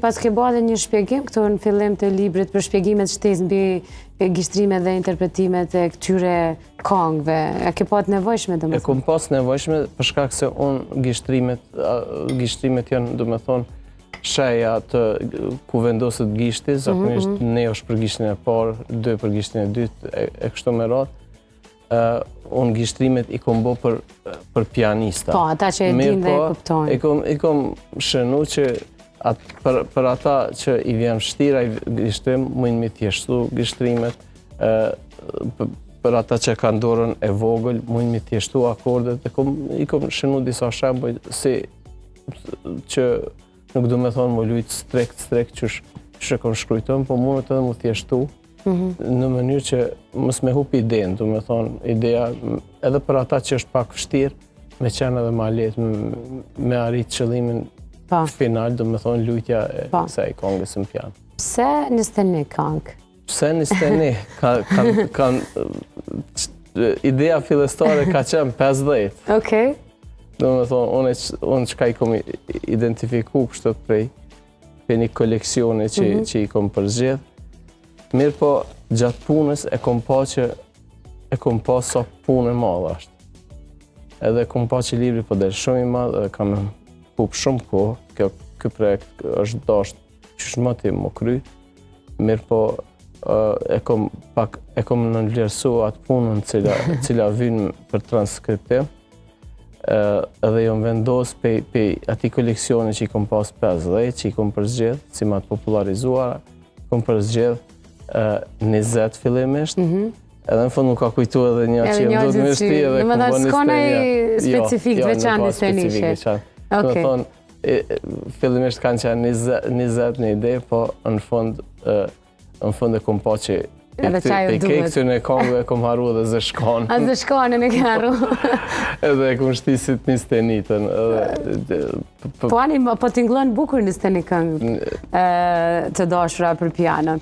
Pas ke bërë një shpjegim këtu në fillim të librit për shpjegimet shtesë mbi gishtrimet dhe interpretimet e këtyre këngëve. A ke pas nevojshme domethënë? E kam pas nevojshme për shkak se unë gishtrimet janë domethënë sheja të ku vendoset gishti, zakonisht ne është për gishtin e parë, 2 për gishtin e dytë e kështu me radhë. Unë gishtrimet i kom bo për pianista. Po, ata që e din dhe e kuptojnë. I kom shënu që për ata që i vjen vështira i gishtrim, mujnë mi tjeshtu gishtrimet, për ata që kanë dorën e vogël, mujnë mi tjeshtu akordet, i kom shënu disa shembuj si që nuk du me thonë më lujtë strekt që kom shkrujton, po mundet edhe më tjeshtu në mënyrë që mos me hup idenë, du me thonë ideja edhe për ata që është pak vështirë me qenë edhe ma letë me arrit qëllimin final, du me thonë lujtja e kësaj këngës në piano. Pse 21 këngë? Pse 21? Ideja fillestare ka qenë 50. Okej. Du me thonë, unë qka i kom identifiku kështë prej një koleksioni që i kom përzgjedh. Mirë po, gjatë punës e kom pa sa punë e madhe ashtë. Edhe kom pa që libri po del shumë i madhe edhe kam hup shumë kohë, kjo projekt është dashtë që shmëti më kry. Mirë po, e kom nënvlerësu atë punën cila vynë për transkriptim, edhe jom vendos pe ati koleksioni që i kom pas 50, që i kom përzgjedh, si ma të popularizuara, kom përzgjedh 20 fillimisht, edhe në fund nuk ka kujtu edhe një që jem do të mështi edhe kom bërë një s'konaj specifik të veçan një stenishe. Në thonë, fillimisht kanë qenë 20 një ide, po në fund e kom pa që pe kekëtën e kongë e kom haru edhe zeshkanë. A zeshkanën e ke haru? Edhe e kom shtisit një stenitën. Po ani, po t'inglonë bukur një steni këngë të dashura për piano.